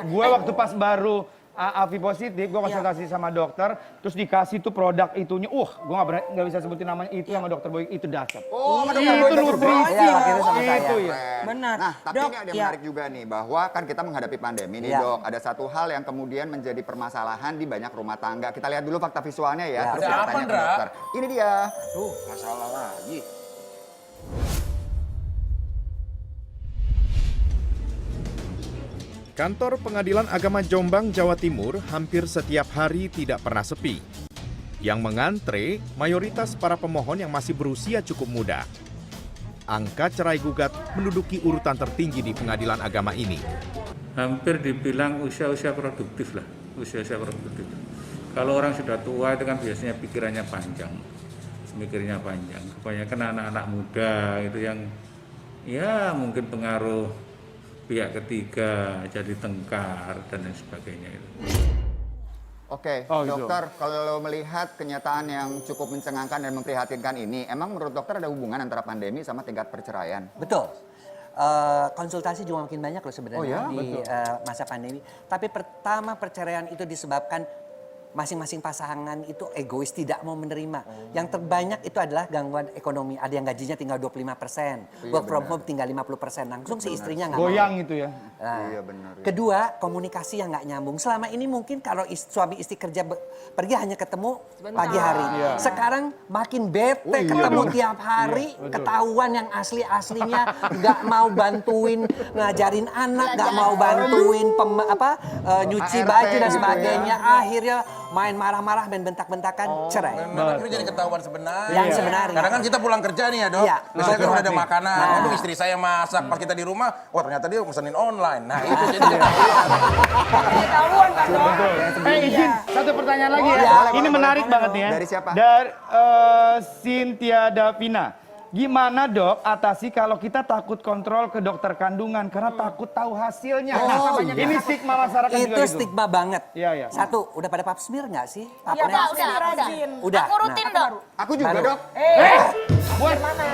Gue waktu pas baru Avi positif, gue konsultasi sama dokter, terus dikasih tuh produk itunya, gue nggak bisa sebutin namanya, itu sama dokter Boy, itu dahsyat. Oh, itu nutrisi, itu ya. Benar. Nah, tapi ini ada yang menarik juga nih, bahwa kan kita menghadapi pandemi nih dok, ada satu hal yang kemudian menjadi permasalahan di banyak rumah tangga. Kita lihat dulu fakta visualnya ya, terus kita tanya ke dokter. Ini dia. Tuh, masalah lagi. Kantor Pengadilan Agama Jombang, Jawa Timur hampir setiap hari tidak pernah sepi. Yang mengantre mayoritas para pemohon yang masih berusia cukup muda. Angka cerai gugat menduduki urutan tertinggi di pengadilan agama ini. Hampir dibilang usia-usia produktif lah, usia-usia produktif. Kalau orang sudah tua itu kan biasanya pikirannya panjang, mikirnya panjang. Kebanyakan anak-anak muda itu yang ya mungkin pengaruh pihak ketiga jadi tengkar dan lain sebagainya itu. Oke, dokter, kalau melihat kenyataan yang cukup mencengangkan dan memprihatinkan ini, emang menurut dokter ada hubungan antara pandemi sama tingkat perceraian? Betul. Konsultasi juga makin banyak loh sebenarnya di masa pandemi. Tapi pertama perceraian itu disebabkan masing-masing pasangan itu egois, tidak mau menerima. Yang terbanyak itu adalah gangguan ekonomi. Ada yang gajinya tinggal 25%, work from home tinggal 50%. Langsung si istrinya nggak mau. Goyang itu ya. Nah, iya benar. Kedua, komunikasi yang nggak nyambung. Selama ini mungkin kalau suami istri kerja pergi hanya ketemu pagi hari. Sekarang makin bete ketemu tiap hari, ketahuan yang asli-aslinya, nggak mau bantuin ngajarin anak, nggak mau bantuin nyuci baju dan sebagainya. Akhirnya main marah-marah, main bentak-bentakan, cerai. Akhirnya jadi ketahuan sebenarnya. Yang sebenarnya. Kadang kan kita pulang kerja nih ya dok. Iya. Misalnya kan udah ada makanan, aduh istri saya masak, pas kita di rumah, wah ternyata dia pesenin online. Nah itu jadi Ketahuan kan dok. Izin, satu pertanyaan lagi ya. Ini menarik banget nih ya. Dari siapa? Dari Cynthia Davina. Gimana dok atasi kalau kita takut kontrol ke dokter kandungan karena takut tahu hasilnya? Ini stigma masyarakat juga Itu gitu. stigma banget. Iya. Satu, udah pada pap smear nggak sih? Iya, Udah. Aku rutin dong. Aku juga Baru. dok.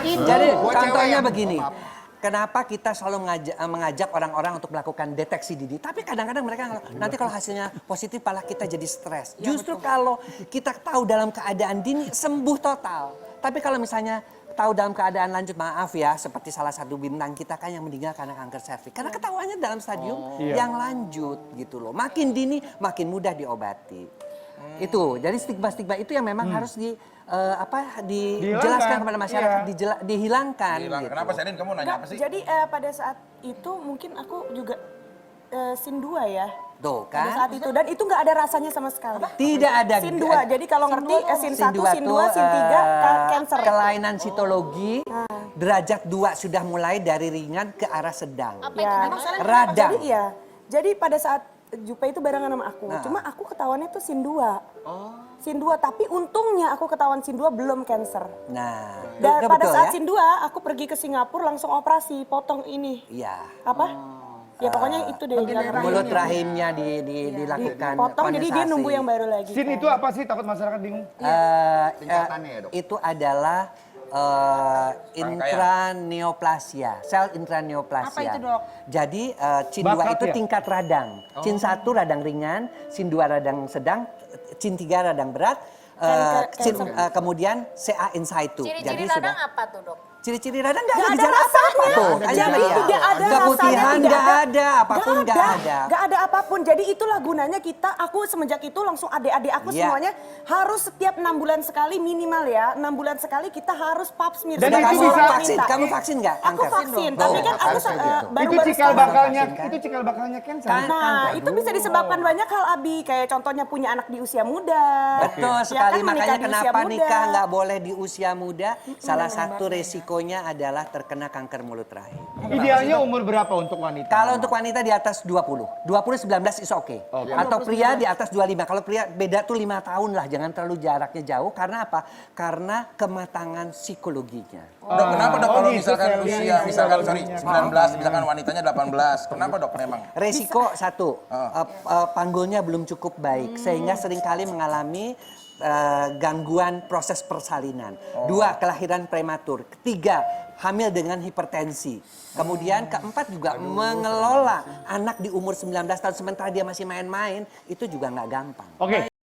Jadi Buat contohnya cewek yang- begini. Kenapa kita selalu mengajak orang-orang untuk melakukan deteksi dini? Tapi kadang-kadang mereka nanti kalau hasilnya positif malah kita jadi stres. Justru kalau kita tahu dalam keadaan dini sembuh total. Tapi kalau misalnya tahu dalam keadaan lanjut, maaf ya, seperti salah satu bintang kita kan yang meninggal karena kanker serviks. Karena ketahuannya dalam stadium yang lanjut gitu loh. Makin dini makin mudah diobati. Itu, jadi stigma-stigma itu yang memang harus dijelaskan kepada masyarakat, dihilangkan. Gitu. Kenapa Senin kamu nanya apa sih? Jadi pada saat itu mungkin aku juga sin 2 ya. Tuh Pada kan? saat itu dan itu nggak ada rasanya sama sekali. Tidak ada. Sin 2. Jadi kalau ngerti sin 1, sin 2, sin 3 cancer. Kelainan sitologi derajat 2 sudah mulai dari ringan ke arah sedang. Ya. Radang. Jadi iya. Jadi pada saat Jupe itu barengan sama aku. Cuma aku ketahuannya tuh sin 2. Sin 2, tapi untungnya aku ketahuan sin 2 belum cancer. Nah, Dan itu pada betul saat ya? sin 2 aku pergi ke Singapura langsung operasi, potong ini. Iya. Apa? Ya pokoknya itu deh. Mulut rahimnya dilakukan Potong jadi dia kondensasi. nunggu yang baru lagi. Sin itu apa sih? Takut masyarakat bingung. Tingkatannya ya dok. Itu adalah intraneoplasia, sel intraneoplasia. Apa itu, Dok? Jadi CIN 2 Bakat itu ya? tingkat radang. CIN 1 radang ringan, CIN 2 radang sedang, CIN 3 radang berat, kemudian CA in situ. Ciri-ciri radang apa tuh dok? Ciri-ciri radang nggak ada Nggak ada gejala apa-apa rasanya. tuh. Jadi Hanya tidak ada keputihan rasanya, nggak ada, apapun nggak ada. Nggak ada apapun. Jadi itulah gunanya aku semenjak itu langsung adik-adik aku Iya. semuanya harus setiap 6 bulan sekali minimal ya. 6 bulan sekali kita harus pap smear. Dan Sudah itu kamu bisa- vaksin, kamu vaksin nggak? Aku kanker? vaksin, Oh, tapi kan aku harus gitu. Itu baru-baru cikal sekarang. bakalnya, vaksin, kan? itu cikal bakalnya cancer. Nah, itu bisa disebabkan banyak hal Abi. Kayak contohnya punya anak di usia muda. Betul Ya sekali, kan, menikah makanya di usia kenapa muda. nikah nggak boleh di usia muda. Salah satu resikonya adalah terkena kanker mulut rahim. Idealnya umur berapa untuk wanita? Kalau untuk wanita di atas 20, 19 is oke. Atau pria di atas 25. Kalau pria beda tuh 5 tahun lah, jangan terlalu jaraknya jauh. Karena apa? Karena kematangan psikologinya. Dok, kenapa dok kalau gitu, misalkan Sally. usia, misalkan sorry 19, misalkan wanitanya 18, kenapa dok memang? Resiko satu, panggulnya belum cukup baik. Sehingga seringkali mengalami gangguan proses persalinan. 2, kelahiran prematur. 3, hamil dengan hipertensi. Kemudian keempat juga mengelola anak di umur 19 tahun sementara dia masih main-main, itu juga nggak gampang. Oke,